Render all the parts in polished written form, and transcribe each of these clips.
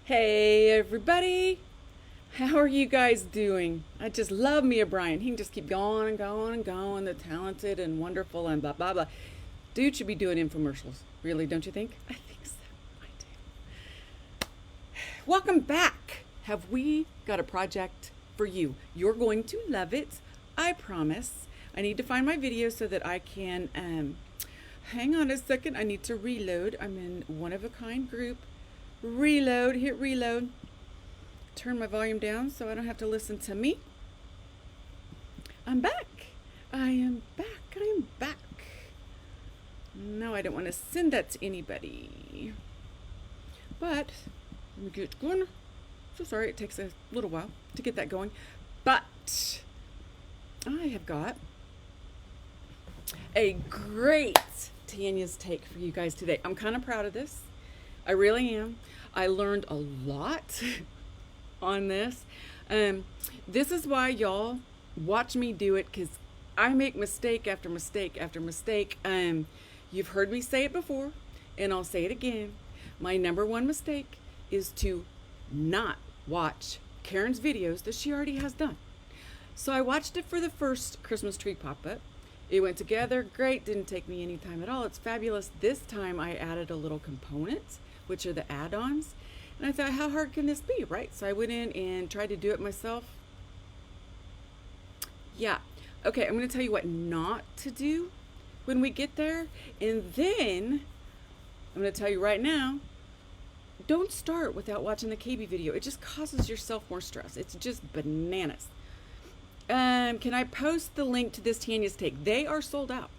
Hey everybody, how are you guys doing? I just love me a Brian. He can just keep going and going and going. The talented and wonderful and blah blah blah. Dude should be doing infomercials. Really, don't you think? I think so. I do. Welcome back. Have we got a project for you? You're going to love it. I promise. I need to find my video so that I can hang on a second. I need to reload. I'm in one of a kind group. Reload, hit reload. Turn my volume down so I don't have to listen to me. I'm back. I am back. I am back. No, I don't want to send that to anybody. But let me get going. So sorry, it takes a little while to get that going. But I have got a great Tanya's take for you guys today. I'm kind of proud of this. I really am. I learned a lot on this. This is why y'all watch me do it, because I make mistake after mistake after mistake. You've heard me say it before, and I'll say it again. My number one mistake is to not watch Karen's videos that she already has done. So I watched it for the first Christmas tree pop-up. It went together great, didn't take me any time at all. It's fabulous. This time I added a little component, which are the add-ons. And I thought, how hard can this be, right? So I went in and tried to do it myself. Yeah. Okay, I'm going to tell you what not to do when we get there. And then I'm going to tell you right now, don't start without watching the KB video. It just causes yourself more stress. It's just bananas. Can I post the link to this Tanya's Take? They are sold out.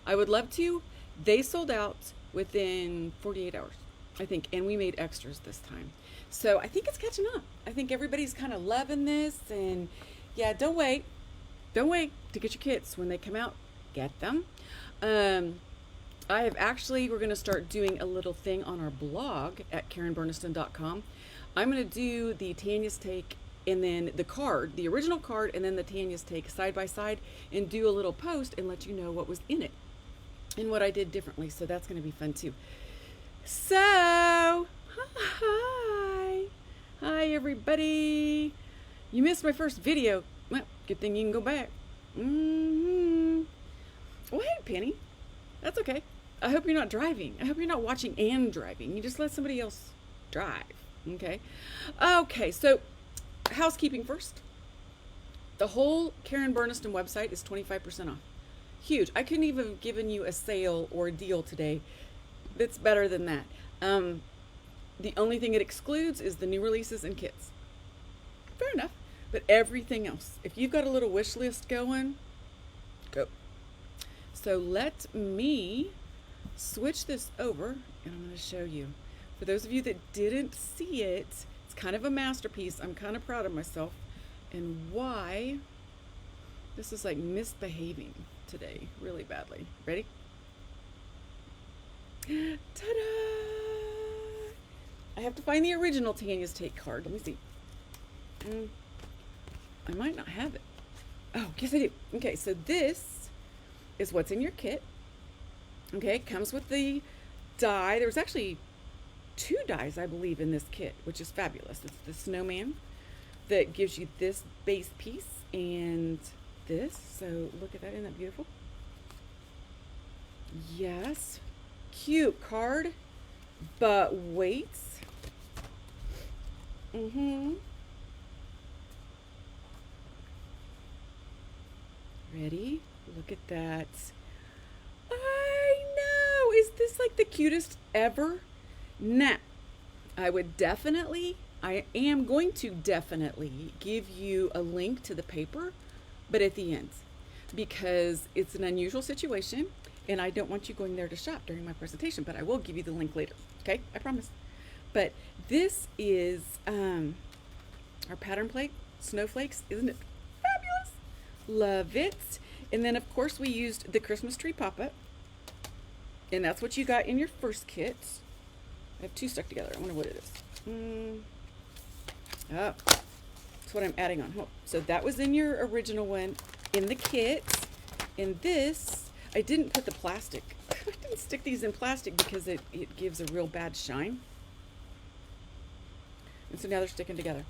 I would love to. They sold out within 48 hours. I think, and we made extras this time. So I think it's catching up. I think everybody's kind of loving this, and yeah, don't wait to get your kits. When they come out, get them. I have actually, we're going to start doing a little thing on our blog at KarenBurniston.com. I'm going to do the Tanya's Take and then the card, the original card, and then the Tanya's Take side by side, and do a little post and let you know what was in it and what I did differently. So that's going to be fun too. So, hi everybody. You missed my first video. Well, good thing you can go back. Well, hey, Penny. That's okay. I hope you're not driving. I hope you're not watching and driving. You just let somebody else drive. Okay. Okay, so housekeeping first. The whole Karen Burniston website is 25% off. Huge. I couldn't even have given you a sale or a deal today that's better than that. The only thing it excludes is the new releases and kits. Fair enough. But everything else, if you've got a little wish list going, go. So let me switch this over, and I'm going to show you. For those of you that didn't see it, it's kind of a masterpiece. I'm kind of proud of myself, and why this is like misbehaving today really badly. Ready? Ta-da! I have to find the original Tanya's Take card. Let me see. I might not have it. Oh, yes I do. Okay, so this is what's in your kit. Okay, it comes with the die. There's actually 2 dies, I believe, in this kit, which is fabulous. It's the snowman that gives you this base piece and this. So look at that. Isn't that beautiful? Yes. Cute card, but wait. Ready? Look at that. I know. Is this like the cutest ever? Now, I am going to definitely give you a link to the paper, but at the end, because it's an unusual situation. And I don't want you going there to shop during my presentation, but I will give you the link later. Okay, I promise. But this is our pattern plate, snowflakes. Isn't it fabulous? Love it. And then, of course, we used the Christmas tree pop-up. And that's what you got in your first kit. I have 2 stuck together. I wonder what it is. Oh, that's what I'm adding on. Oh, so that was in your original one in the kit. And this, I didn't put the plastic. I didn't stick these in plastic because it gives a real bad shine. And so now they're sticking together.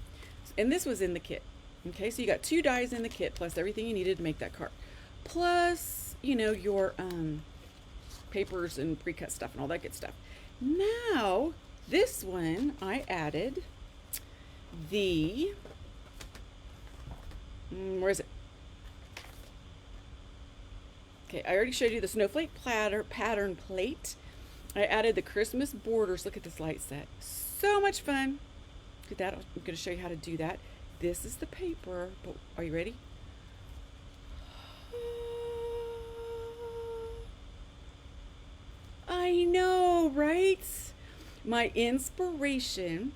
And this was in the kit. Okay, so you got 2 dies in the kit plus everything you needed to make that card. Plus, you know, your papers and pre-cut stuff and all that good stuff. Now, this one I added the, where is it? Okay, I already showed you the snowflake pattern plate. I added the Christmas borders. Look at this light set. So much fun. Look at that. I'm going to show you how to do that. This is the paper, but are you ready? I know, right? My inspiration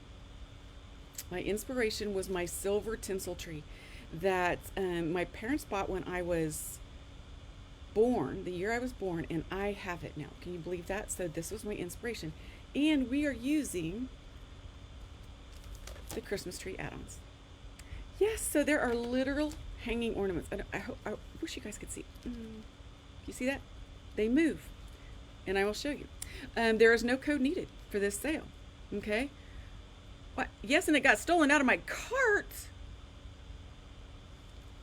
was my silver tinsel tree that my parents bought when I was born, the year I was born, and I have it now. Can you believe that? So this was my inspiration. And we are using the Christmas tree add-ons. Yes, so there are literal hanging ornaments. I wish you guys could see. You see that? They move. And I will show you. There is no code needed for this sale. Okay? What? Yes, and it got stolen out of my cart.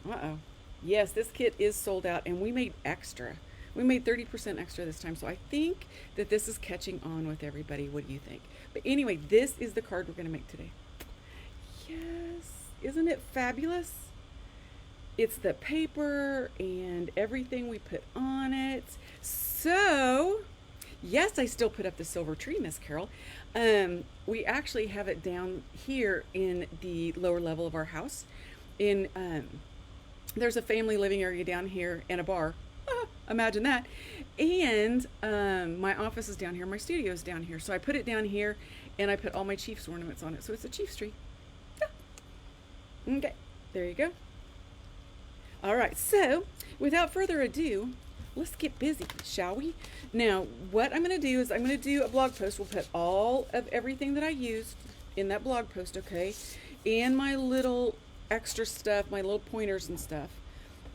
Uh-oh. Yes, this kit is sold out, and we made extra. We made 30% extra this time, so I think that this is catching on with everybody. What do you think? But anyway, this is the card we're going to make today. Yes. Isn't it fabulous? It's the paper and everything we put on it. So, yes, I still put up the silver tree, Miss Carol. We actually have it down here in the lower level of our house. There's a family living area down here and a bar. Imagine that. And my office is down here. My studio is down here. So I put it down here, and I put all my Chiefs ornaments on it. So it's a Chiefs tree. Okay, there you go. All right, so without further ado, let's get busy, shall we? Now, what I'm going to do is I'm going to do a blog post. We'll put all of everything that I used in that blog post, okay? And my little extra stuff, my little pointers and stuff,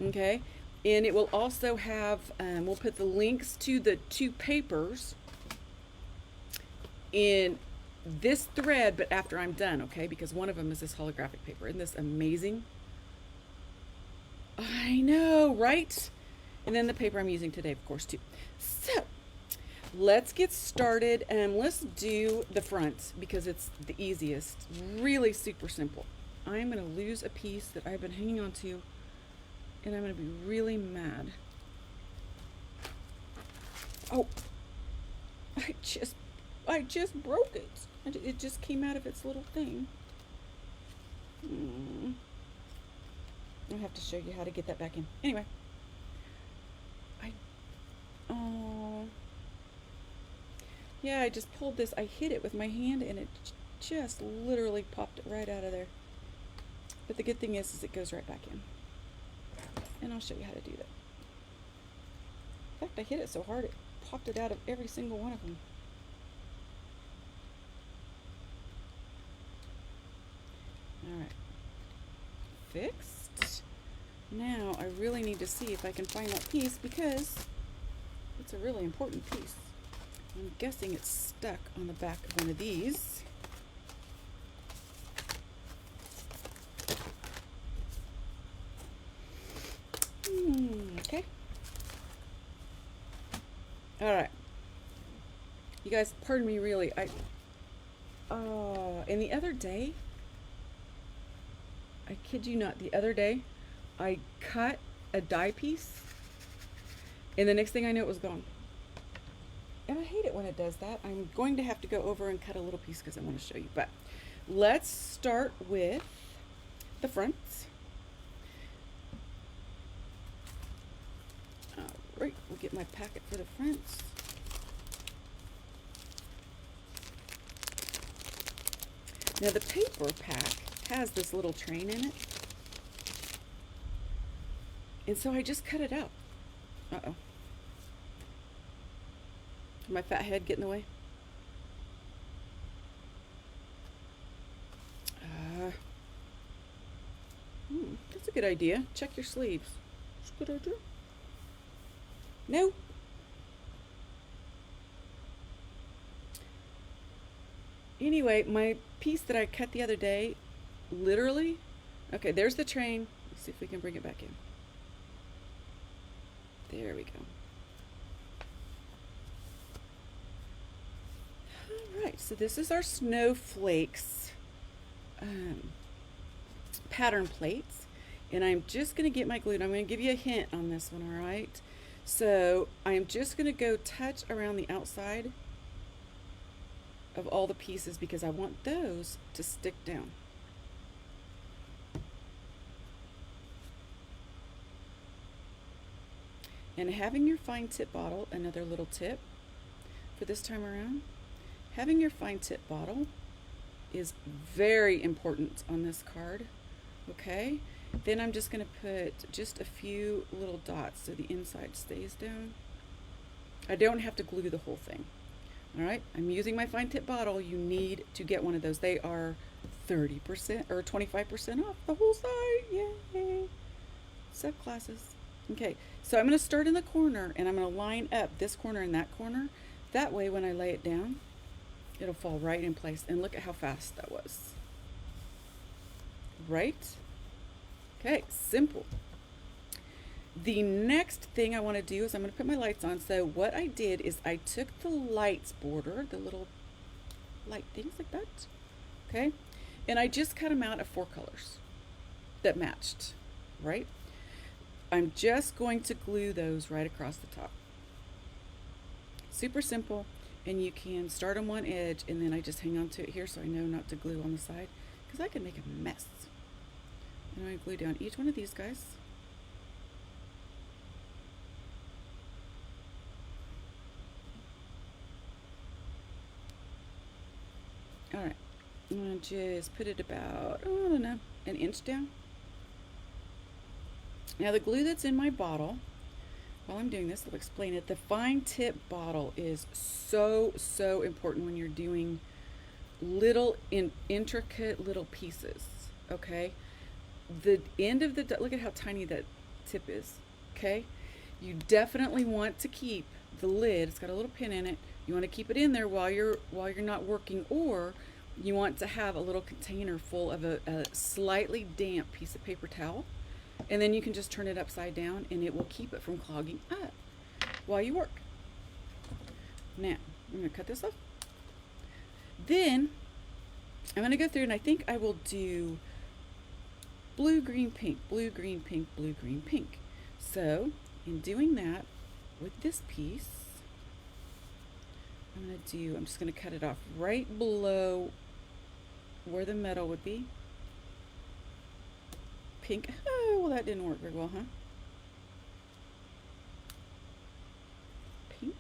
okay? And it will also have, we'll put the links to the 2 papers in this thread, but after I'm done, okay? Because one of them is this holographic paper. Isn't this amazing? I know, right? And then the paper I'm using today, of course, too. So, let's get started, and let's do the front because it's the easiest. Really super simple. I'm going to lose a piece that I've been hanging on to, and I'm going to be really mad. Oh, I just broke it. It just came out of its little thing. I'll have to show you how to get that back in. Anyway. Oh. Yeah, I just pulled this. I hit it with my hand, and it just literally popped it right out of there. But the good thing is it goes right back in. And I'll show you how to do that. In fact, I hit it so hard it popped it out of every single one of them. Alright. Fixed. Now I really need to see if I can find that piece because it's a really important piece. I'm guessing it's stuck on the back of one of these. Okay. Alright. You guys, pardon me really. And the other day, I kid you not, the other day, I cut a die piece, and the next thing I knew it was gone. And I hate it when it does that. I'm going to have to go over and cut a little piece because I want to show you. But let's start with the front. Alright, we'll get my packet for the front. Now the paper pack has this little train in it. And so I just cut it out. Uh-oh. Did my fat head get in the way? That's a good idea. Check your sleeves. That's a good idea. No. Anyway, my piece that I cut the other day, literally, okay, there's the train. Let's see if we can bring it back in. There we go. All right, so this is our snowflakes pattern plates. And I'm just going to get my glue. And I'm going to give you a hint on this one, all right? So I'm just going to go touch around the outside of all the pieces because I want those to stick down. And having your fine tip bottle, another little tip for this time around, having your fine tip bottle is very important on this card, okay? Then I'm just going to put just a few little dots so the inside stays down. I don't have to glue the whole thing. All right, I'm using my fine tip bottle. You need to get one of those. They are 30% or 25% off the whole site. Yay! Sub classes. Okay, so I'm going to start in the corner and I'm going to line up this corner and that corner. That way when I lay it down, it'll fall right in place. And look at how fast that was. Right? Okay, simple. The next thing I want to do is I'm going to put my lights on. So what I did is I took the lights border, the little light things like that, okay? And I just cut them out of 4 colors that matched, right? I'm just going to glue those right across the top. Super simple, and you can start on one edge and then I just hang on to it here so I know not to glue on the side because I can make a mess. And I'm going to glue down each one of these guys. Alright, I'm going to just put it about, I don't know, an inch down. Now the glue that's in my bottle, while I'm doing this, I'll explain it. The fine tip bottle is so important when you're doing little intricate little pieces, okay? The end of the, look at how tiny that tip is, okay? You definitely want to keep the lid, it's got a little pin in it, you want to keep it in there while you're not working, or you want to have a little container full of a slightly damp piece of paper towel, and then you can just turn it upside down and it will keep it from clogging up while you work. Now, I'm going to cut this off. Then, I'm going to go through and I think I will do blue, green, pink, blue, green, pink, blue, green, pink. So, in doing that, with this piece, I'm just going to cut it off right below where the metal would be. Pink. Oh, well, that didn't work very well, huh? Pink.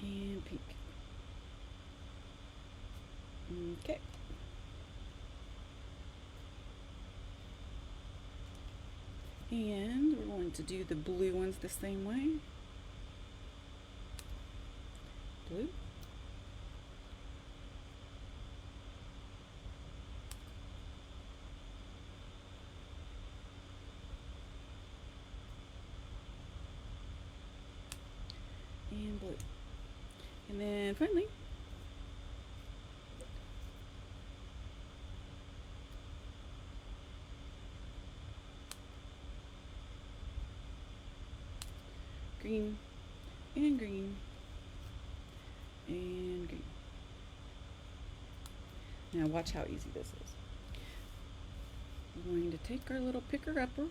And pink. Okay. And we're going to do the blue ones the same way. Blue. And blue. And then finally, green and green and green. Now watch how easy this is. We're going to take our little picker-upper,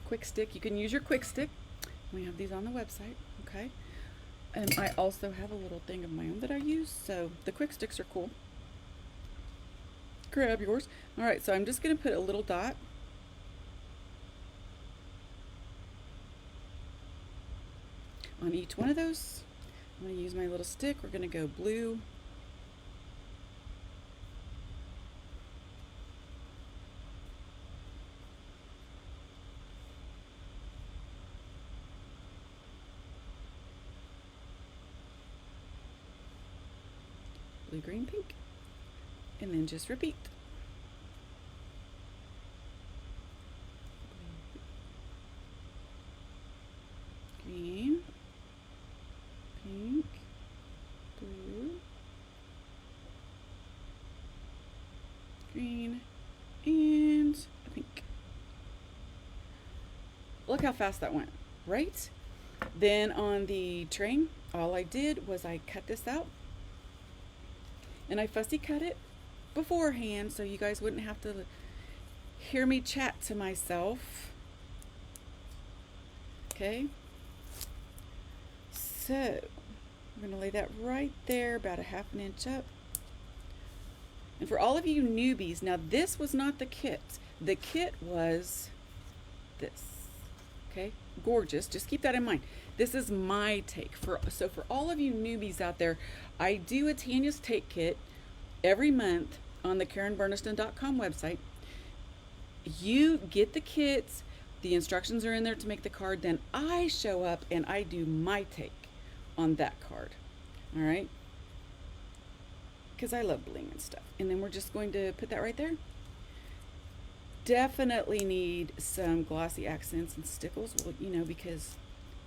quick stick. You can use your quick stick. We have these on the website, okay? And I also have a little thing of my own that I use, so the quick sticks are cool. Grab yours. All right, so I'm just going to put a little dot on each one of those. I'm going to use my little stick. We're going to go blue, blue, green, pink, and then just repeat. Look how fast that went, right? Then on the train, all I did was I cut this out, and I fussy cut it beforehand so you guys wouldn't have to hear me chat to myself. Okay, so I'm going to lay that right there, about a ½ inch up. And for all of you newbies, now this was not the kit. The kit was this. Okay, gorgeous. Just keep that in mind. This is my take. So for all of you newbies out there, I do a Tanya's Take Kit every month on the KarenBurniston.com website. You get the kits. The instructions are in there to make the card. Then I show up and I do my take on that card. All right? Because I love bling and stuff. And then we're just going to put that right there. Definitely need some glossy accents and stickles, well, you know, because,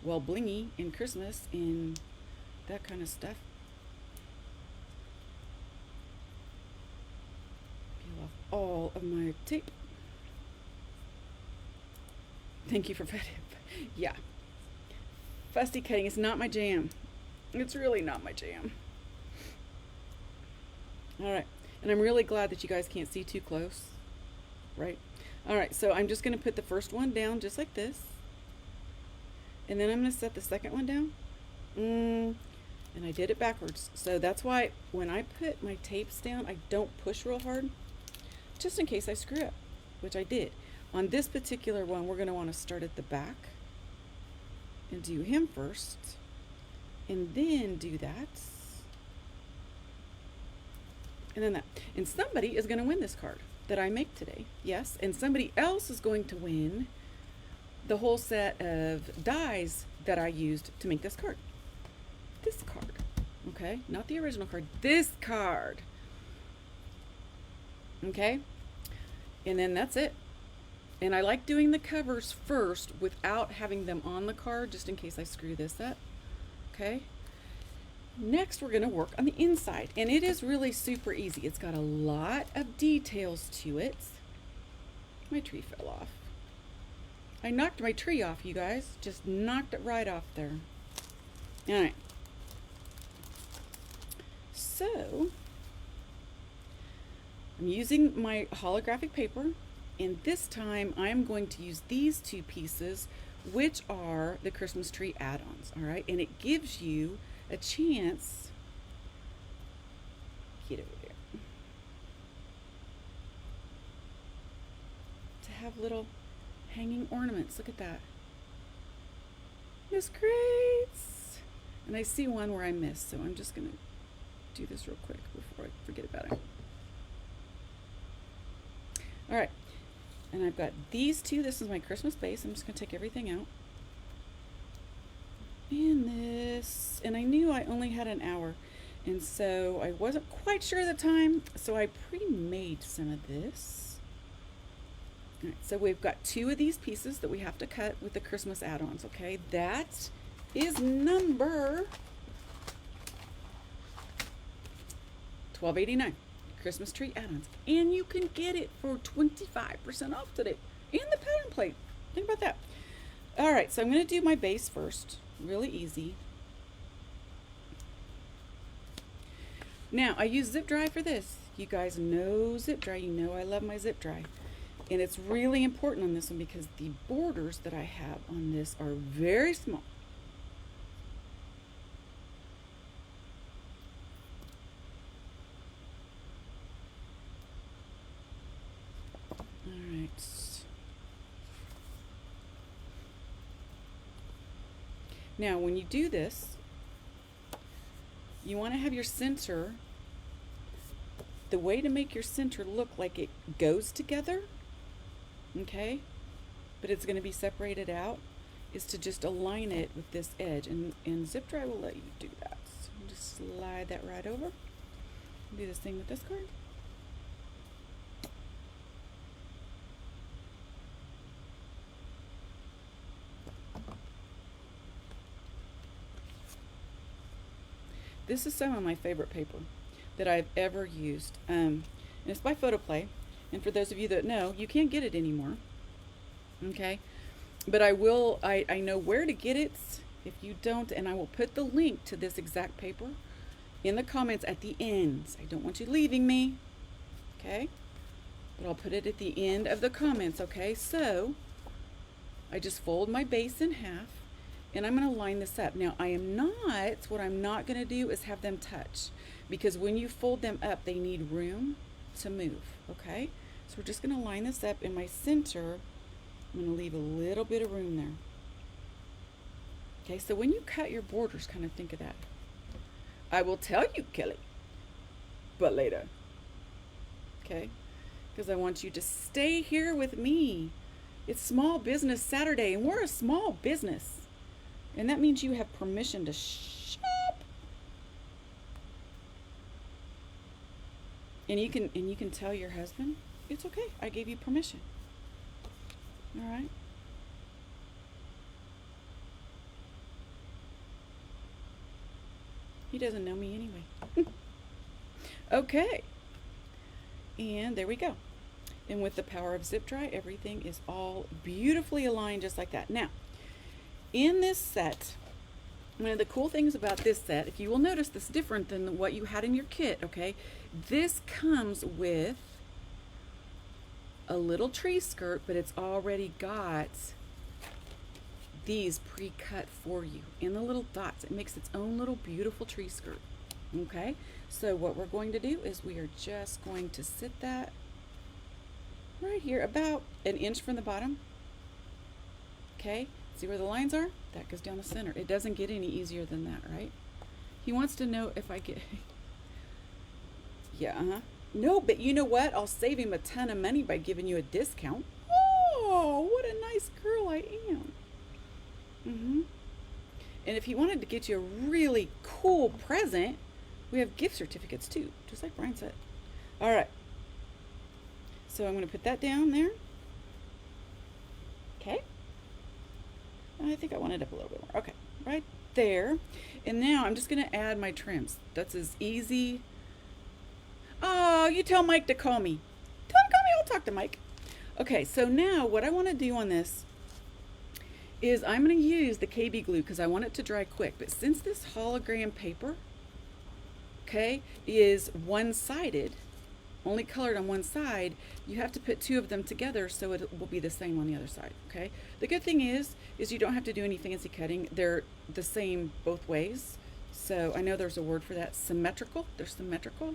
well, blingy and Christmas and that kind of stuff. Peel off all of my tape. Thank you for festive. Yeah. Fussy cutting is not my jam. It's really not my jam. All right, and I'm really glad that you guys can't see too close, right? All right, so I'm just going to put the first one down just like this, and then I'm going to set the second one down, and I did it backwards. So that's why when I put my tapes down, I don't push real hard, just in case I screw up, which I did. On this particular one, we're going to want to start at the back and do him first, and then do that. And then that. And somebody is going to win this card that I make today. Yes. And somebody else is going to win the whole set of dies that I used to make this card. This card. Okay. Not the original card. This card. Okay. And then that's it. And I like doing the covers first without having them on the card, just in case I screw this up. Okay. Next, we're going to work on the inside, and it is really super easy. It's got a lot of details to it. My tree fell off. I knocked my tree off, you guys. Just knocked it right off there. All right. So, I'm using my holographic paper, and this time I'm going to use these two pieces, which are the Christmas tree add-ons, all right? And it gives you a chance, get over there, to have little hanging ornaments. Look at that. It's great. And I see one where I missed, so I'm just going to do this real quick before I forget about it. All right. And I've got these two. This is my Christmas base. I'm just going to take everything out. And this, and I knew I only had an hour, and so I wasn't quite sure of the time, so I pre-made some of this. All right, so we've got two of these pieces that we have to cut with the Christmas add-ons, okay? That is number $12.89, Christmas tree add-ons, and you can get it for 25% off today, and the pattern plate. Think about that. All right, so I'm going to do my base first. Really easy. Now, I use zip dry for this. You guys know zip dry. You know I love my zip dry. And it's really important on this one because the borders that I have on this are very small. All right. Now, when you do this, you want to have your center, the way to make your center look like it goes together, okay, but it's going to be separated out, is to just align it with this edge, and zip dry will let you do that. So just slide that right over. Do the same with this card. This is some of my favorite paper that I've ever used. And it's by Photoplay. And for those of you that know, you can't get it anymore. Okay? But I will, I know where to get it if you don't, and I will put the link to this exact paper in the comments at the end. I don't want you leaving me, okay? But I'll put it at the end of the comments, okay? So I just fold my base in half, and I'm going to line this up. Now, what I'm not going to do is have them touch, because when you fold them up, they need room to move, okay? So we're just going to line this up in my center. I'm going to leave a little bit of room there. Okay, so when you cut your borders, kind of think of that. I will tell you, Kelly, but later. Okay, because I want you to stay here with me. It's Small Business Saturday, and we're a small business. And that means you have permission to shop. And you can tell your husband, it's okay, I gave you permission. All right. He doesn't know me anyway. Okay. And there we go. And with the power of zip dry, everything is all beautifully aligned just like that. Now, in this set, one of the cool things about this set, if you will notice, this is different than what you had in your kit, okay? This comes with a little tree skirt, but it's already got these pre-cut for you in the little dots. It makes its own little beautiful tree skirt. Okay, so what we're going to do is we are just going to sit that right here about an inch from the bottom. Okay, see where the lines are? That goes down the center. It doesn't get any easier than that, right? He wants to know if I get yeah, no, but you know what? I'll save him a ton of money by giving you a discount. Oh, what a nice girl I am. And if he wanted to get you a really cool present, we have gift certificates too, just like Brian said. All right. So I'm going to put that down there. Okay. I think I want it up a little bit more. Okay, right there. And now I'm just going to add my trims. That's as easy. Oh, you tell Mike to call me. Tell him to call me. I'll talk to Mike. Okay, so now what I want to do on this is I'm going to use the KB glue because I want it to dry quick. But since this hologram paper, okay, is one-sided, only colored on one side, you have to put two of them together so it will be the same on the other side, okay? The good thing is you don't have to do any fancy cutting. They're the same both ways. So I know there's a word for that, symmetrical. They're symmetrical.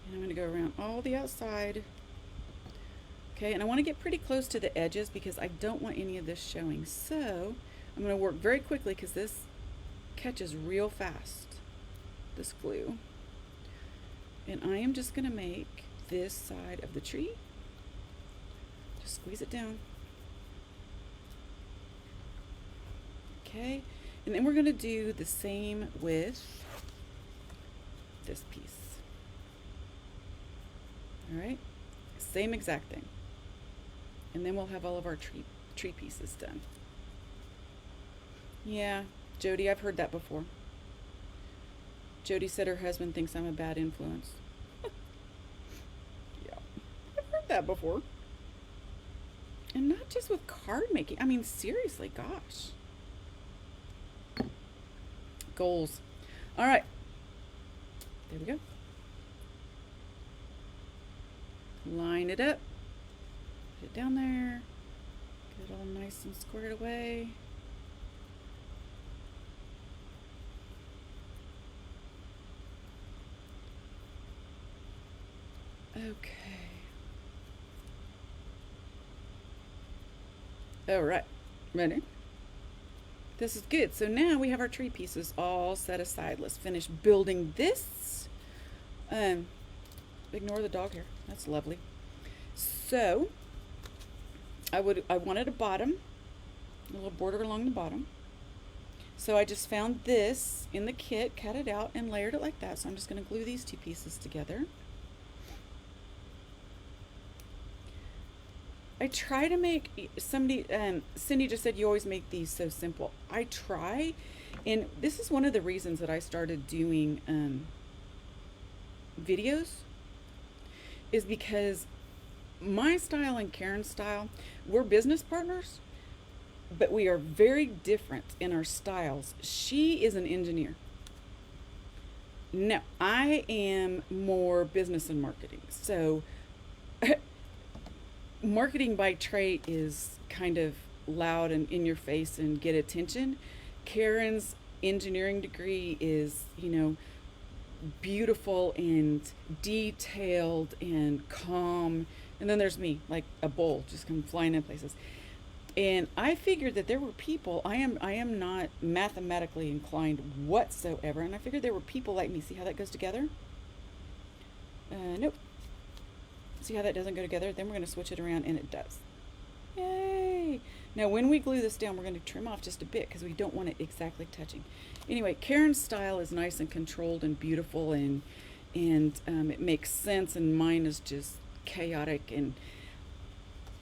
And I'm going to go around all the outside. Okay, and I want to get pretty close to the edges because I don't want any of this showing. So I'm going to work very quickly because this catches real fast, this glue. And I am just going to make this side of the tree. Just squeeze it down. Okay, and then we're going to do the same with this piece. All right, same exact thing. And then we'll have all of our tree pieces done. Yeah, Jody, I've heard that before. Jody said her husband thinks I'm a bad influence. Yeah, I've heard that before. And not just with card making. I mean, seriously, gosh. Goals. All right. There we go. Line it up. Get it down there. Get it all nice and squared away. Okay. All right. Ready? This is good. So now we have our tree pieces all set aside. Let's finish building this. Ignore the dog hair. That's lovely. So I wanted a bottom, a little border along the bottom. So I just found this in the kit, cut it out, and layered it like that. So I'm just going to glue these two pieces together. I try to make, Cindy just said you always make these so simple. I try, And this is one of the reasons that I started doing videos, is because my style and Karen's style, we're business partners, but we are very different in our styles. She is an engineer. No, I am more business and marketing. So marketing by trade is kind of loud and in your face and get attention. Karen's engineering degree is, beautiful and detailed and calm. And then there's me, like a bull, just come flying in places. And I figured that there were people, I am not mathematically inclined whatsoever, and I figured there were people like me. See how that goes together? Nope. See how that doesn't go together? Then we're going to switch it around, and it does. Yay! Now when we glue this down, we're going to trim off just a bit because we don't want it exactly touching. Anyway, Karen's style is nice and controlled and beautiful, and it makes sense, and mine is just chaotic. And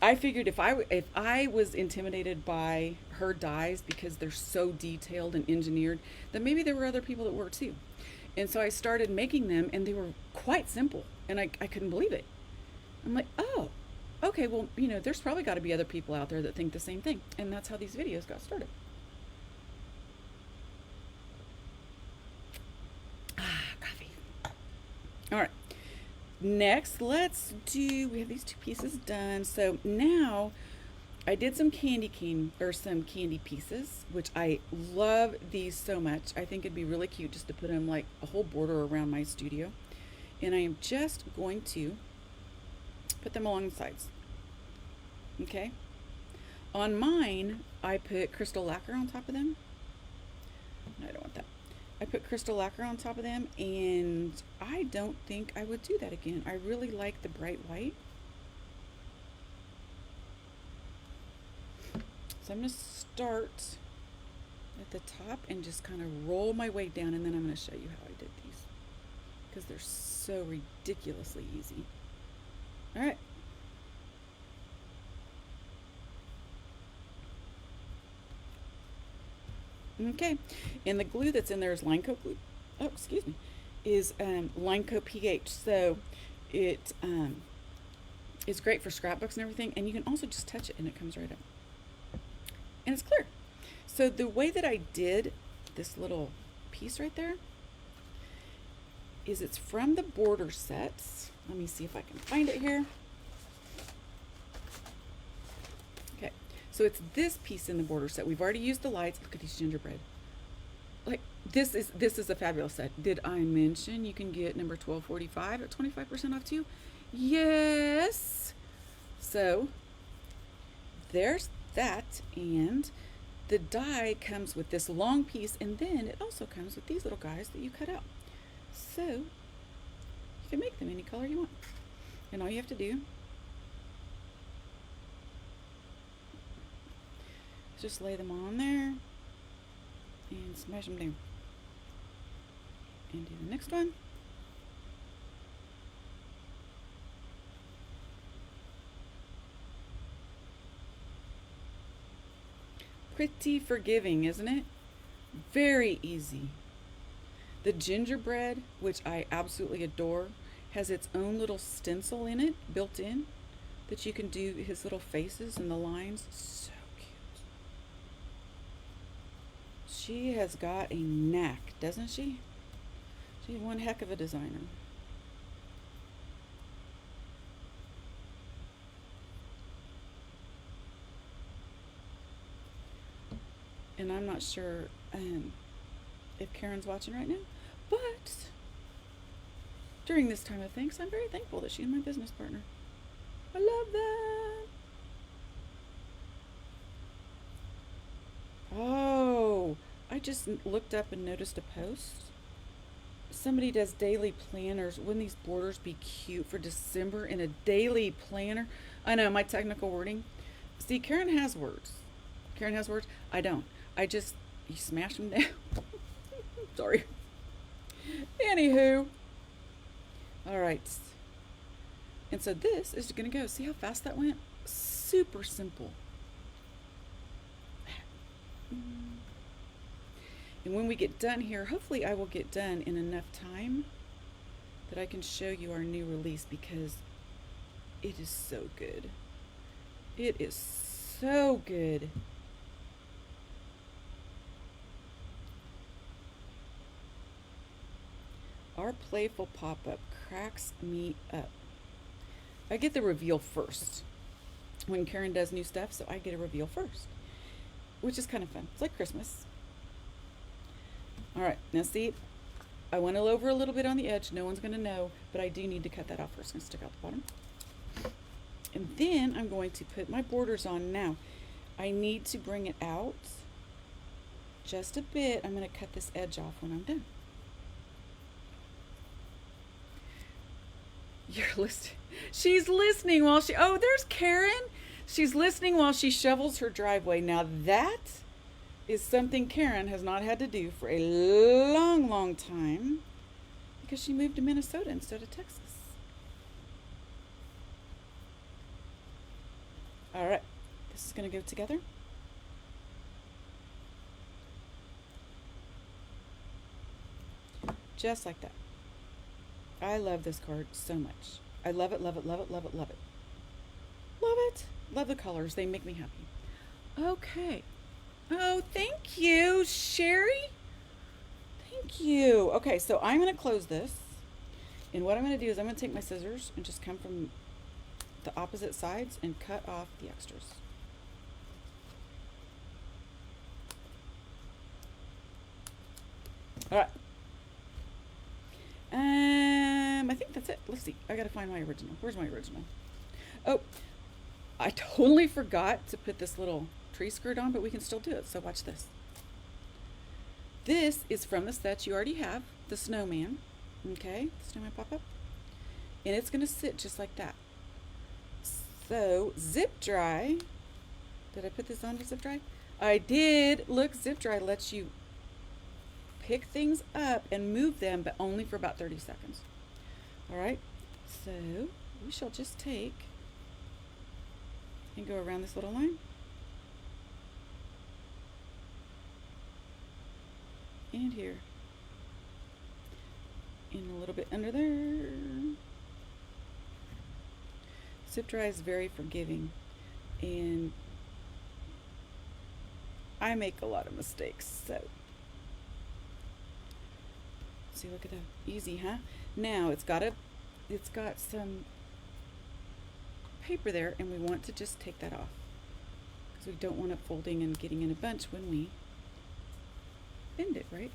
I figured if I was intimidated by her dies because they're so detailed and engineered, then maybe there were other people that were too. And so I started making them, and they were quite simple, and I couldn't believe it. I'm like, oh, okay, well, there's probably got to be other people out there that think the same thing. And that's how these videos got started. Coffee. All right. Next, we have these two pieces done. So now I did some candy pieces, which I love these so much. I think it'd be really cute just to put them like a whole border around my studio. And I am just going to put them along the sides. Okay. On mine, I put crystal lacquer on top of them. No, I don't want that. I put crystal lacquer on top of them, and I don't think I would do that again. I really like the bright white. So I'm going to start at the top and just kind of roll my way down, and then I'm going to show you how I did these because they're so ridiculously easy. All right. Okay, and the glue that's in there is line coat glue. Oh, excuse me, is line coat PH. So it is great for scrapbooks and everything, and you can also just touch it and it comes right up, and it's clear. So the way that I did this little piece right there is it's from the border sets. Let me see if I can find it here. Okay, so it's this piece in the border set. We've already used the lights. Look at these gingerbread. Like this is a fabulous set. Did I mention you can get number 1245 at 25% off too? Yes. So there's that, and the die comes with this long piece, and then it also comes with these little guys that you cut out. So you can make them any color you want, and all you have to do is just lay them on there and smash them down, and do the next one. Pretty forgiving, isn't it? Very easy. The gingerbread, which I absolutely adore, has its own little stencil in it, built in, that you can do his little faces and the lines. So cute. She has got a knack, doesn't she? She's one heck of a designer. And I'm not sure if Karen's watching right now, but during this time of thanks, I'm very thankful that she's my business partner. I love that. Oh, I just looked up and noticed a post. Somebody does daily planners. Wouldn't these borders be cute for December in a daily planner? I know, my technical wording. See, Karen has words. Karen has words. I don't. You smash them down. Sorry. Anywho. All right. And so this is going to go. See how fast that went? Super simple. And when we get done here, hopefully I will get done in enough time that I can show you our new release, because it is so good. It is so good. Our playful pop-up cracks me up. I get the reveal first when Karen does new stuff, so I get a reveal first, which is kind of fun. It's like Christmas. All right, now see, I went over a little bit on the edge. No one's going to know, but I do need to cut that off first. I'm going to stick out the bottom. And then I'm going to put my borders on now. I need to bring it out just a bit. I'm going to cut this edge off when I'm done. You're listening. She's listening while she, oh, there's Karen. She's listening while she shovels her driveway. Now that is something Karen has not had to do for a long, long time, because she moved to Minnesota instead of Texas. All right, this is going to go together. Just like that. I love this card so much. I love it, love it, love it, love it, love it. Love it. Love the colors. They make me happy. Okay. Oh, thank you, Sherry. Thank you. Okay, so I'm going to close this. And what I'm going to do is I'm going to take my scissors and just come from the opposite sides and cut off the extras. All right. I think that's it. Let's see. I got to find my original. Where's my original? Oh, I totally forgot to put this little tree skirt on, but we can still do it. So watch this. This is from the set you already have, the snowman. Okay, snowman pop-up. And it's going to sit just like that. So zip dry. Did I put this on to zip dry? I did. Look, zip dry lets you pick things up and move them, but only for about 30 seconds. All right, so we shall just take and go around this little line. And here. And a little bit under there. Zip dry is very forgiving, and I make a lot of mistakes, so see, look at that. Easy, huh? Now it's got some paper there, and we want to just take that off because we don't want it folding and getting in a bunch when we bend it, right?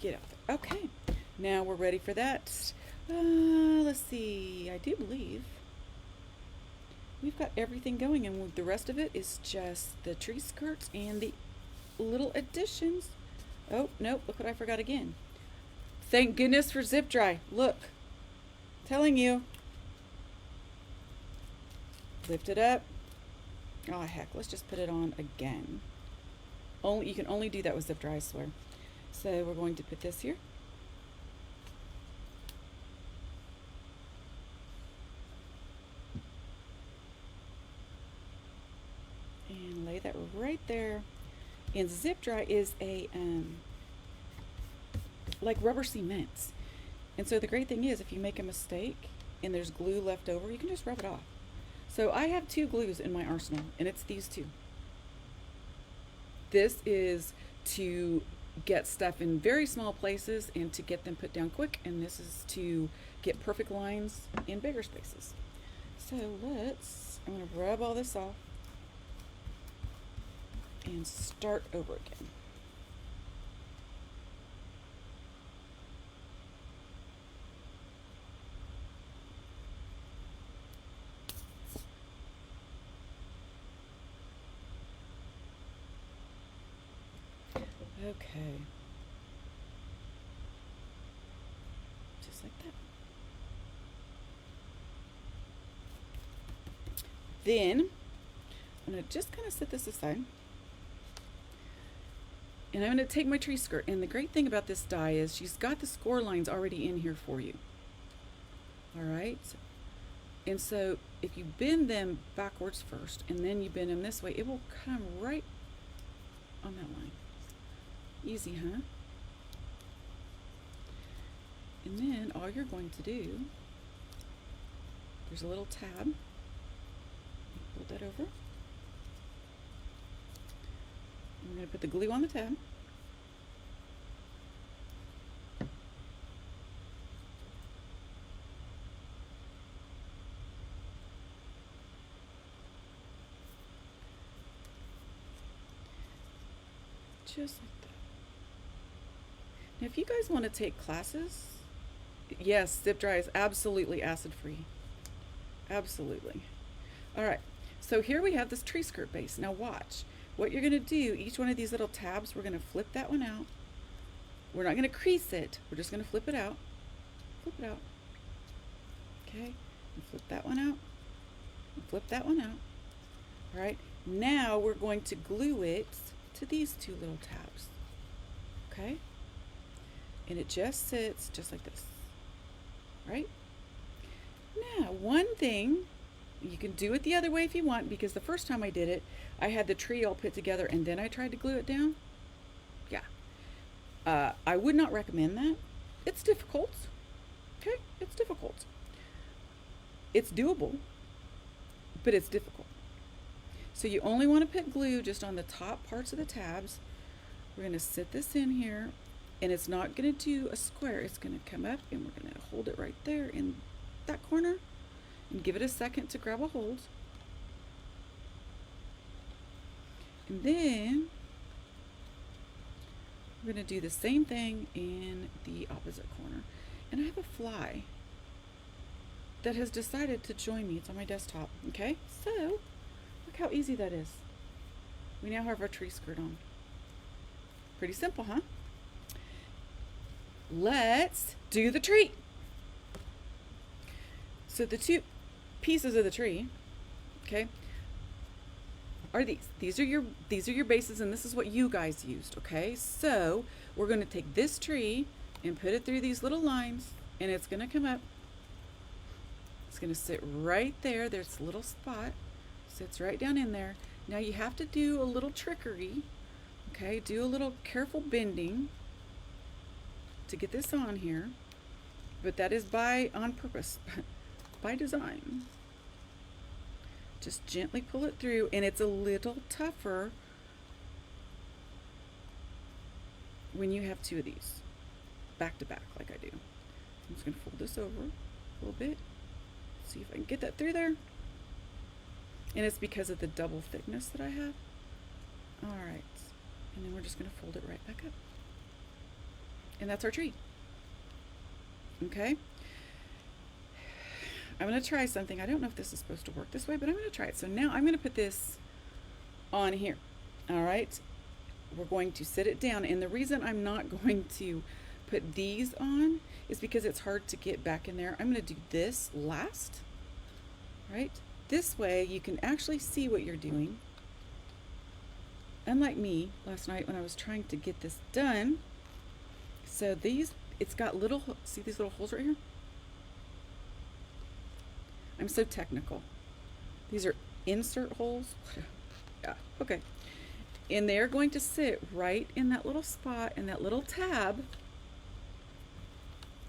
Get out there. Okay, now we're ready for that. Let's see. I do believe we've got everything going, and the rest of it is just the tree skirts and the little additions. Oh, nope, look what I forgot again. Thank goodness for zip dry. Look, telling you. Lift it up. Oh, heck, let's just put it on again. You can only do that with zip dry, I swear. So we're going to put this here. And lay that right there. And zip dry is a like rubber cement. And so the great thing is, if you make a mistake and there's glue left over, you can just rub it off. So I have 2 glues in my arsenal, and it's these 2. This is to get stuff in very small places and to get them put down quick, and this is to get perfect lines in bigger spaces. So I'm going to rub all this off and start over again. Okay. Just like that. Then I'm going to just kind of set this aside. And I'm going to take my tree skirt. And the great thing about this die is she's got the score lines already in here for you. All right. And so if you bend them backwards first and then you bend them this way, it will come right on that line. Easy, huh? And then all you're going to do, there's a little tab. Fold that over. And we're going to put the glue on the tab. Just like that. Now, if you guys want to take classes, yes, zip dry is absolutely acid free. Absolutely. All right. So here we have this tree skirt base. Now watch. What you're going to do, each one of these little tabs, we're going to flip that one out. We're not going to crease it. We're just going to flip it out. Flip it out. Okay. And flip that one out. And flip that one out. All right. Now we're going to glue it to these two little tabs. Okay. And it just sits just like this. Right? Now, one thing, you can do it the other way if you want, because the first time I did it, I had the tree all put together and then I tried to glue it down. Yeah. I would not recommend that. It's difficult. Okay? It's difficult. It's doable, but it's difficult. So you only want to put glue just on the top parts of the tabs. We're going to sit this in here, and it's not going to do a square. It's going to come up, and we're going to hold it right there in that corner and give it a second to grab a hold. And then we're going to do the same thing in the opposite corner. And I have a fly that has decided to join me. It's on my desktop. Okay, so look how easy that is. We now have our tree skirt on. Pretty simple, huh? Let's do the tree. So the two pieces of the tree, okay, are these. These are your bases, and this is what you guys used, okay? So we're going to take this tree and put it through these little lines, and it's going to come up. It's going to sit right there. There's a little spot. Sits right down in there. Now you have to do a little trickery, okay? Do a little careful bending to get this on here, but that is on purpose, by design. Just gently pull it through, and it's a little tougher when you have two of these back to back like I do. I'm just going to fold this over a little bit, see if I can get that through there. And it's because of the double thickness that I have. All right, and then we're just going to fold it right back up. And that's our tree. Okay? I'm going to try something. I don't know if this is supposed to work this way, but I'm going to try it. So now I'm going to put this on here. All right? We're going to sit it down. And the reason I'm not going to put these on is because it's hard to get back in there. I'm going to do this last. Right? This way you can actually see what you're doing. Unlike me last night when I was trying to get this done. So these, it's got little, see these little holes right here? I'm so technical. These are insert holes. Yeah, okay. And they're going to sit right in that little spot and that little tab.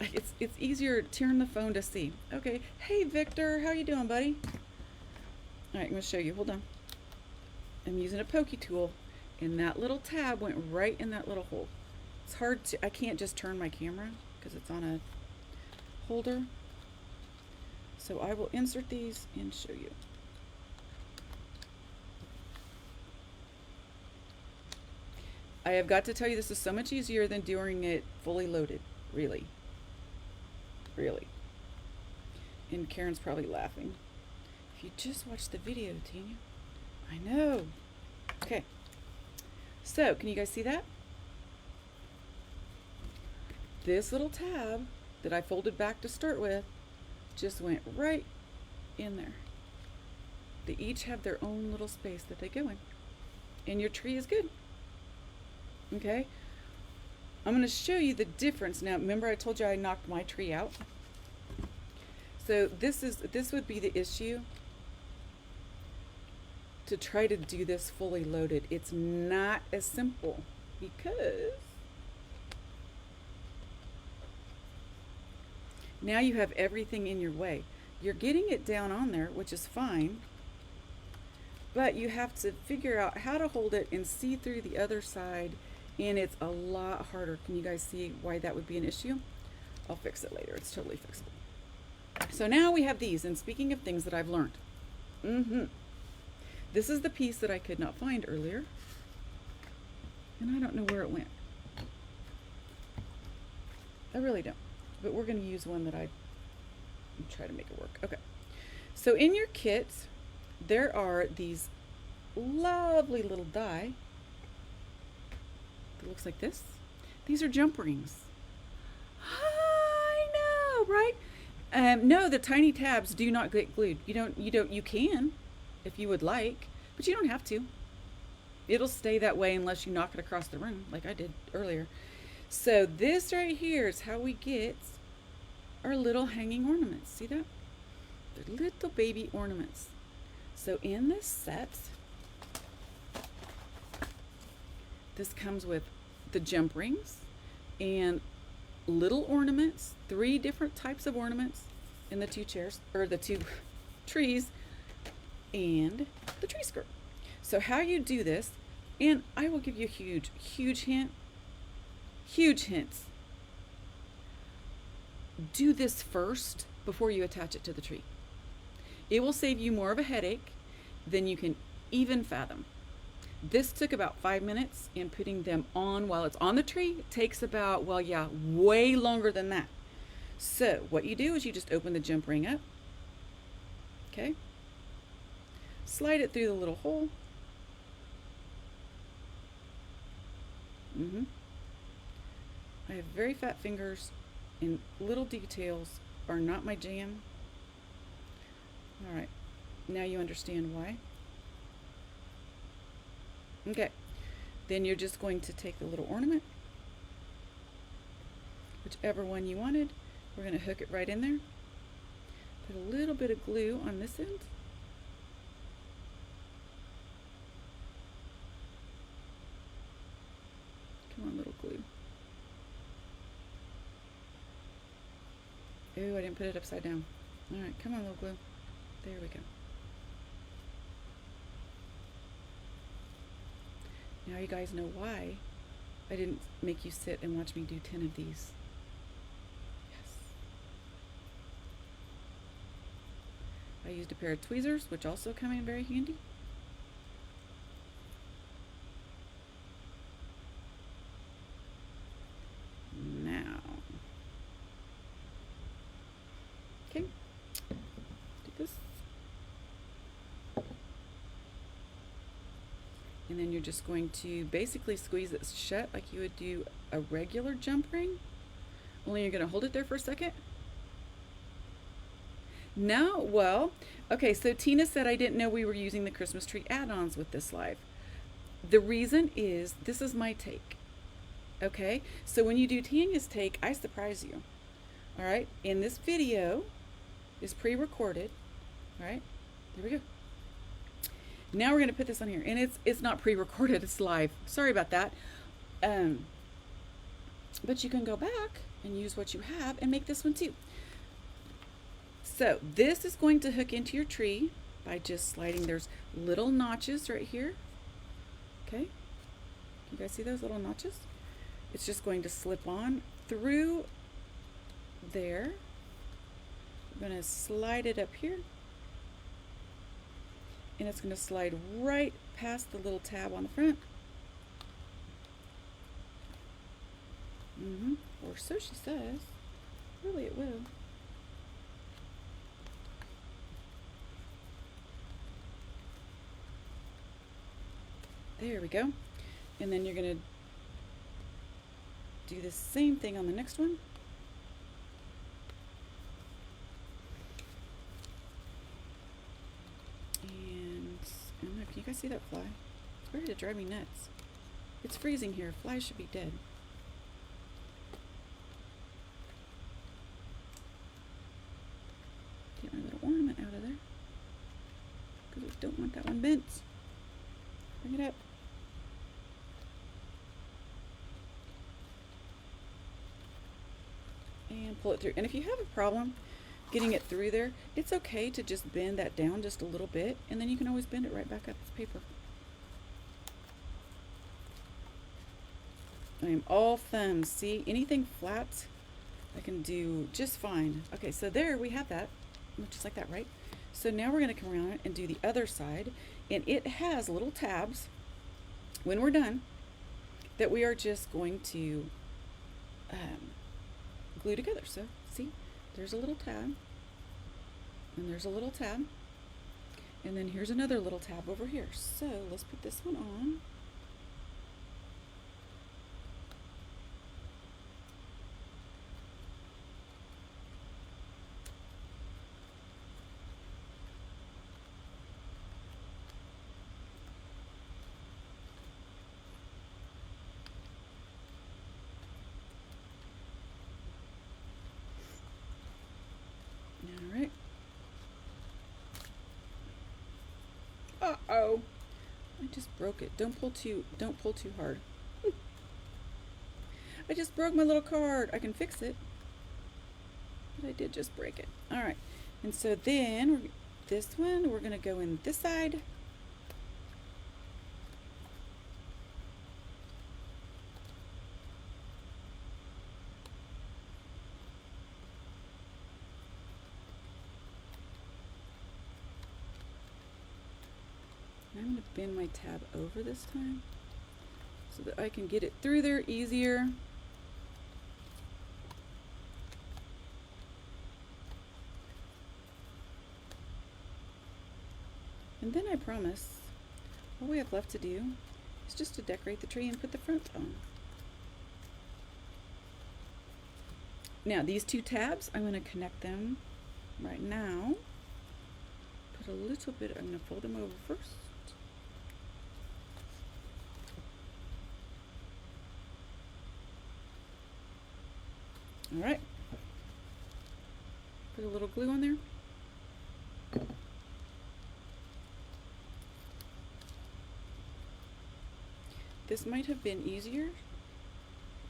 It's easier to turn the phone to see. Okay, hey Victor, how you doing, buddy? All right, I'm gonna show you, hold on. I'm using a pokey tool, and that little tab went right in that little hole. It's hard to, I can't just turn my camera because it's on a holder. So I will insert these and show you. I have got to tell you, this is so much easier than doing it fully loaded, really. Really. And Karen's probably laughing. If you just watch the video, Tanya. I know. Okay. So, can you guys see that? This little tab that I folded back to start with just went right in there. They each have their own little space that they go in. And your tree is good. Okay? I'm going to show you the difference. Now, remember I told you I knocked my tree out? So this would be the issue to try to do this fully loaded. It's not as simple because now you have everything in your way. You're getting it down on there, which is fine, but you have to figure out how to hold it and see through the other side, and it's a lot harder. Can you guys see why that would be an issue? I'll fix it later. It's totally fixable. So now we have these, and speaking of things that I've learned, this is the piece that I could not find earlier, and I don't know where it went. I really don't, but we're going to use one that I try to make it work. Okay, so in your kit, there are these lovely little die that looks like this. These are jump rings. I know, right? No, the tiny tabs do not get glued. You can, if you would like, but you don't have to. It'll stay that way unless you knock it across the room, like I did earlier. So this right here is how we get our little hanging ornaments. See that? They're little baby ornaments. So in this set, this comes with the jump rings and little ornaments, 3 different types of ornaments in the 2 chairs, or the 2 trees, and the tree skirt. So how you do this, and I will give you a huge hint, huge hints. Do this first before you attach it to the tree. It will save you more of a headache than you can even fathom. This took about 5 minutes, and putting them on while it's on the tree takes about, well, yeah, way longer than that. So what you do is you just open the jump ring up, okay? Slide it through the little hole. I have very fat fingers, and little details are not my jam. All right, now you understand why. Okay, then you're just going to take the little ornament, whichever one you wanted. We're going to hook it right in there. Put a little bit of glue on this end. Come on, little glue. Ooh, I didn't put it upside down. All right, come on, little glue. There we go. Now you guys know why I didn't make you sit and watch me do 10 of these. Yes. I used a pair of tweezers, which also come in very handy. Now, okay, do this. And then you're just going to basically squeeze it shut like you would do a regular jump ring, only you're going to hold it there for a second. No, well, okay, so Tina said I didn't know we were using the Christmas tree add-ons with this live. The reason is, this is my take, okay? So when you do Tanya's take, I surprise you, all right? And this video is pre-recorded, all right? There we go. Now we're going to put this on here, and it's not pre-recorded, it's live. Sorry about that. But you can go back and use what you have and make this one too. So this is going to hook into your tree by just sliding. There's little notches right here. Okay, you guys see those little notches? It's just going to slip on through there. I'm going to slide it up here, and it's going to slide right past the little tab on the front. Or so she says. Really, it will. There we go. And then you're going to do the same thing on the next one. And I don't know, can you guys see that fly? It's ready to drive me nuts. It's freezing here. Flies should be dead. don't want that one bent. Bring it up. And pull it through. And if you have a problem getting it through there, it's okay to just bend that down just a little bit, and then you can always bend it right back up as paper. I am all thumbs. See, anything flat I can do just fine. Okay, so there we have that, just like that, right? So now we're going to come around and do the other side, and it has little tabs when we're done that we are just going to glue together. So see, there's a little tab, and there's a little tab, and then here's another little tab over here. So let's put this one on. Alright. Uh-oh. I just broke it. Don't pull too hard. I just broke my little card. I can fix it. But I did just break it. Alright. And so then this one, we're gonna go in this side. I'm going to bend my tab over this time so that I can get it through there easier. And then I promise all we have left to do is just to decorate the tree and put the front on. Now these two tabs, I'm going to connect them right now. Put a little bit, I'm going to fold them over first. All right, put a little glue on there. This might have been easier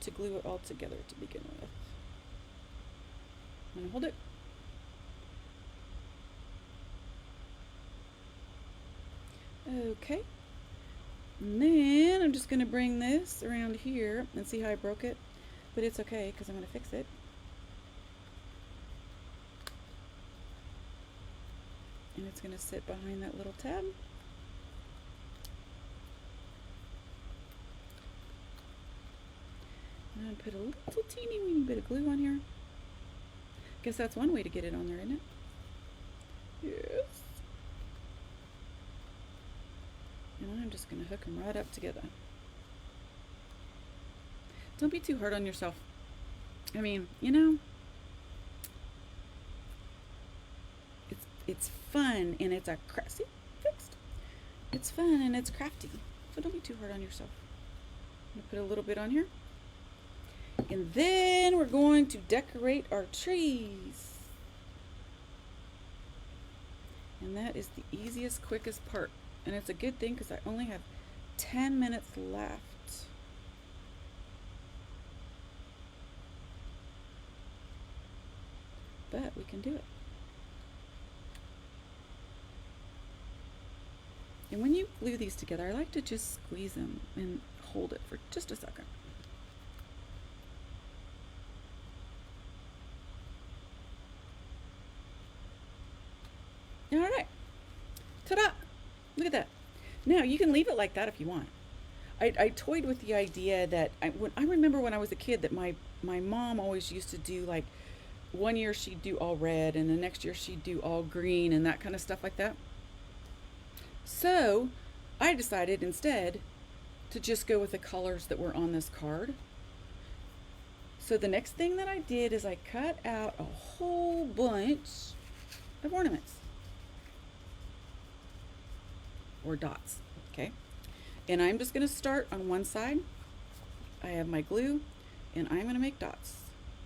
to glue it all together to begin with. I'm gonna hold it. Okay, and then I'm just gonna bring this around here and see how I broke it. But it's okay because I'm going to fix it. And it's going to sit behind that little tab. And I'm going to put a little teeny weeny bit of glue on here. Guess that's one way to get it on there, isn't it? Yes. And I'm just going to hook them right up together. Don't be too hard on yourself. I mean, you know, it's fun and it's a see, fixed. It's fun and it's crafty. So don't be too hard on yourself. I'm gonna put a little bit on here. And then we're going to decorate our trees. And that is the easiest, quickest part. And it's a good thing because I only have 10 minutes left. But we can do it. And when you glue these together, I like to just squeeze them and hold it for just a second. All right, ta-da! Look at that. Now you can leave it like that if you want. I toyed with the idea that I remember when I was a kid that my mom always used to do, like, one year she'd do all red and the next year she'd do all green and that kind of stuff like that. So I decided instead to just go with the colors that were on this card. So the next thing that I did is I cut out a whole bunch of ornaments or dots, okay? And I'm just gonna start on one side. I have my glue and I'm gonna make dots.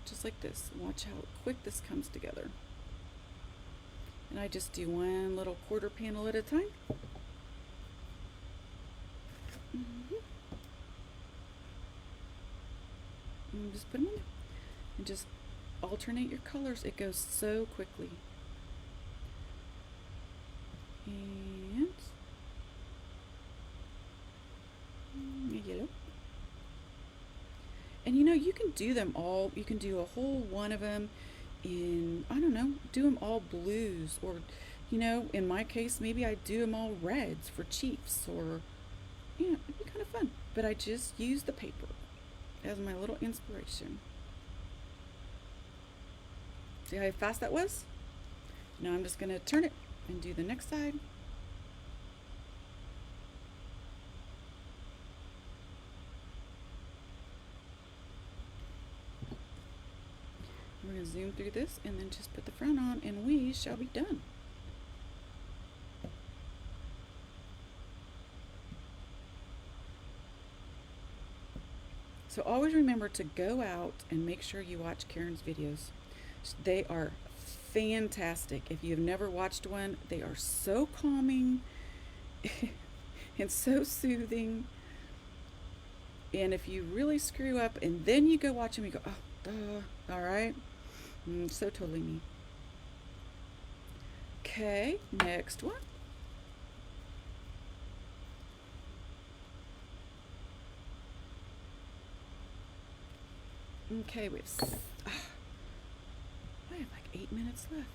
Just like this. Watch how quick this comes together. And I just do one little quarter panel at a time. And just put them in there. And just alternate your colors. It goes so quickly. And yellow. And you know, you can do them all. You can do a whole one of them in, I don't know, do them all blues, or, you know, in my case, maybe I do them all reds for Chiefs, or, you know, it'd be kind of fun. But I just use the paper as my little inspiration. See how fast that was? Now I'm just going to turn it and do the next side. We're going to zoom through this and then just put the front on, and we shall be done. So always remember to go out and make sure you watch Karen's videos. They are fantastic. If you've never watched one, they are so calming and so soothing. And if you really screw up and then you go watch them, you go, oh, duh, all right. So totally me. Okay, next one. Okay, we have, I have like 8 minutes left.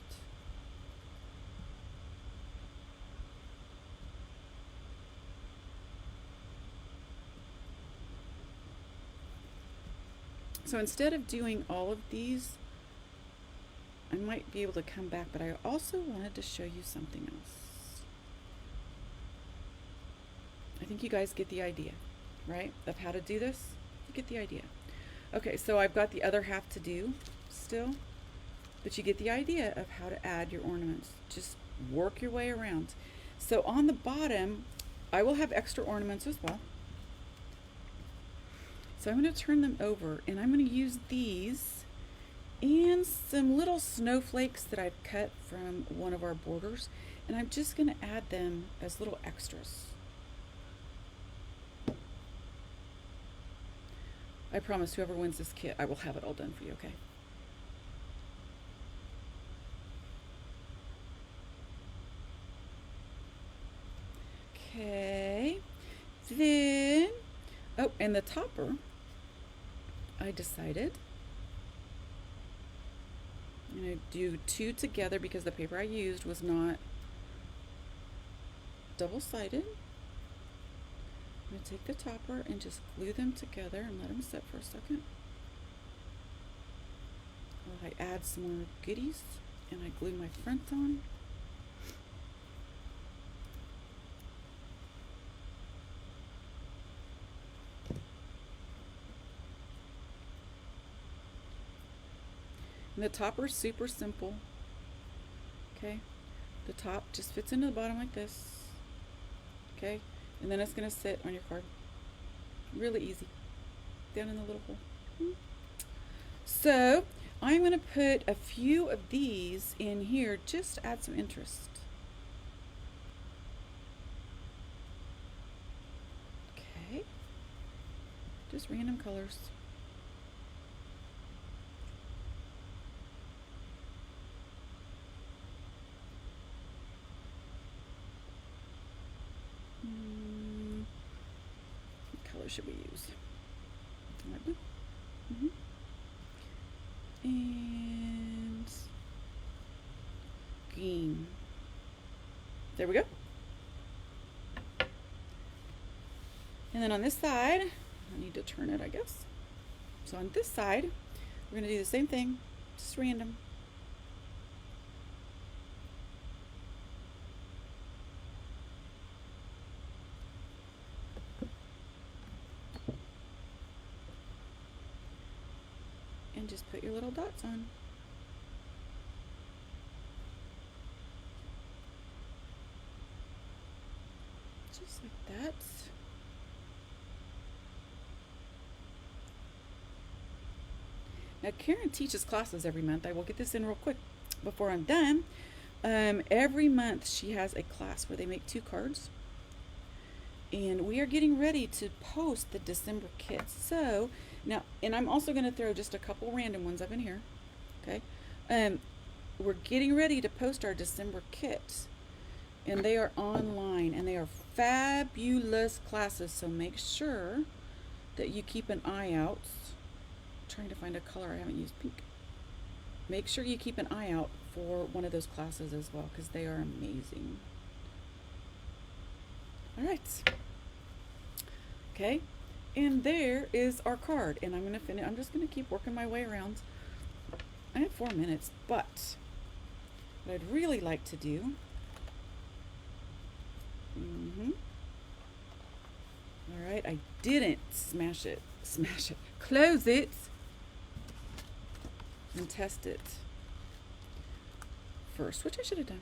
So instead of doing all of these, I might be able to come back, but I also wanted to show you something else. I think you guys get the idea, right, of how to do this? You get the idea. Okay, so I've got the other half to do still, but you get the idea of how to add your ornaments. Just work your way around. So on the bottom, I will have extra ornaments as well. So I'm going to turn them over, and I'm going to use these and some little snowflakes that I've cut from one of our borders, and I'm just going to add them as little extras. I promise whoever wins this kit, I will have it all done for you, okay? Okay, then, oh, and the topper, I decided I'm going to do 2 together because the paper I used was not double-sided. I'm going to take the topper and just glue them together and let them set for a second. While I add some more goodies and I glue my front on. And the topper is super simple. Okay, the top just fits into the bottom like this. Okay, and then it's going to sit on your card. Really easy. Down in the little hole. So I'm going to put a few of these in here just to add some interest. Okay, just random colors. Should we use? Light blue. And green. There we go. And then on this side, I need to turn it, I guess. So on this side, we're going to do the same thing, just random. And just put your little dots on. Just like that. Now Karen teaches classes every month. I will get this in real quick before I'm done. Every month she has a class where they make 2 cards. And we are getting ready to post the December kits. So now, and I'm also going to throw just a couple random ones up in here. Okay. We're getting ready to post our December kits. And they are online. And they are fabulous classes. So make sure that you keep an eye out. I'm trying to find a color. I haven't used pink. Make sure you keep an eye out for one of those classes as well, because they are amazing. All right. Okay. And there is our card. And I'm going to finish. I'm just going to keep working my way around. I have 4 minutes, but what I'd really like to do. All right. I didn't smash it. Close it. And test it first, which I should have done.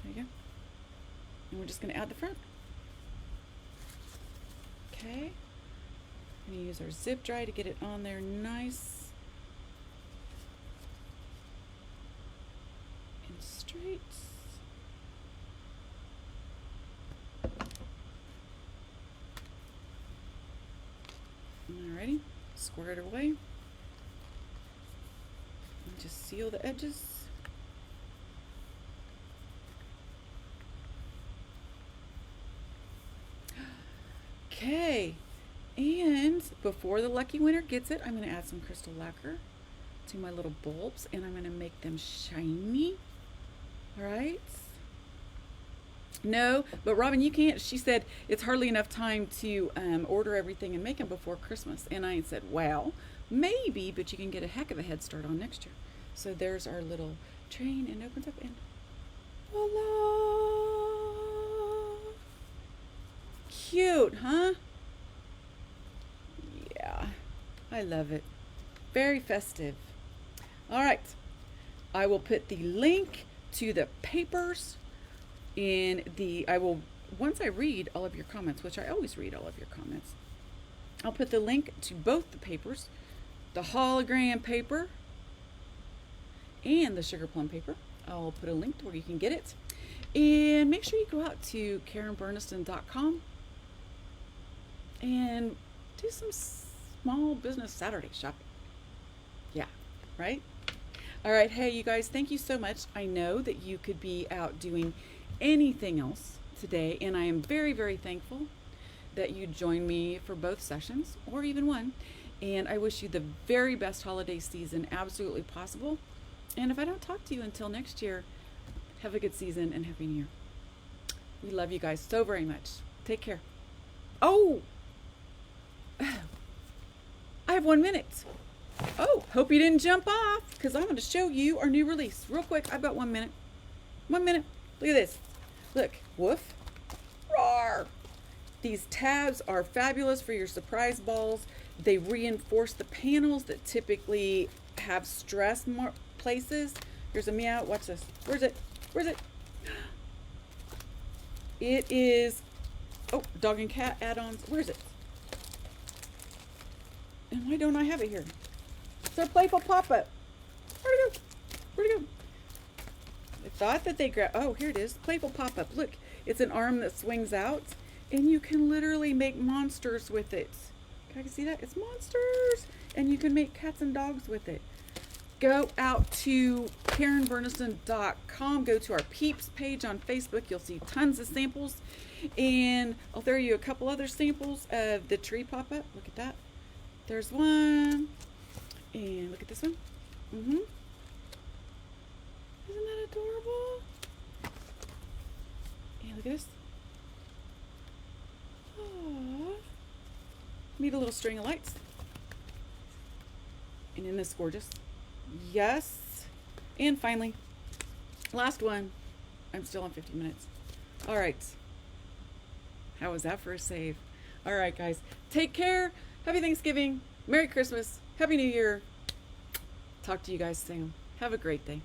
There you go. And we're just going to add the front. Okay. I'm going to use our zip dry to get it on there nice and straight. Alrighty, square it away. And just seal the edges. Okay, and before the lucky winner gets it, I'm going to add some crystal lacquer to my little bulbs, and I'm going to make them shiny. All right. No, but Robin, you can't. She said it's hardly enough time to order everything and make them before Christmas. And I said, well, maybe, but you can get a heck of a head start on next year. So there's our little train, and opens up, and voila! Cute, huh? Yeah, I love it. Very festive. All right, I will put the link to the papers in the, once I read all of your comments, which I always read all of your comments, I'll put the link to both the papers, the hologram paper and the sugar plum paper. I'll put a link to where you can get it. And make sure you go out to KarenBurniston.com and do some small business Saturday shopping. Yeah, right? All right. Hey, you guys, thank you so much. I know that you could be out doing anything else today, and I am very, very thankful that you joined me for both sessions, or even one. And I wish you the very best holiday season absolutely possible. And if I don't talk to you until next year, have a good season and Happy New Year. We love you guys so very much. Take care. Oh, I have 1 minute. Oh, hope you didn't jump off, because I'm going to show you our new release real quick. I've got 1 minute. 1 minute. Look at this. Look. Woof. Roar. These tabs are fabulous for your surprise balls. They reinforce the panels that typically have stress places. Here's a meow. Watch this. Where's it? Where's it? It is, oh, dog and cat add-ons. Where's it? And why don't I have it here? It's a playful pop-up. Where'd it go? Where'd it go? I thought that they grabbed, oh, here it is. Playful pop-up. Look, it's an arm that swings out, and you can literally make monsters with it. Can I see that? It's monsters! And you can make cats and dogs with it. Go out to KarenBurniston.com. Go to our Peeps page on Facebook. You'll see tons of samples. And I'll throw you a couple other samples of the tree pop-up. Look at that. There's one. And look at this one. Isn't that adorable? And look at this. Aww. Need a little string of lights. And isn't this gorgeous? Yes. And finally, last one. I'm still on 50 minutes. All right. How was that for a save? All right, guys. Take care. Happy Thanksgiving. Merry Christmas. Happy New Year. Talk to you guys soon. Have a great day.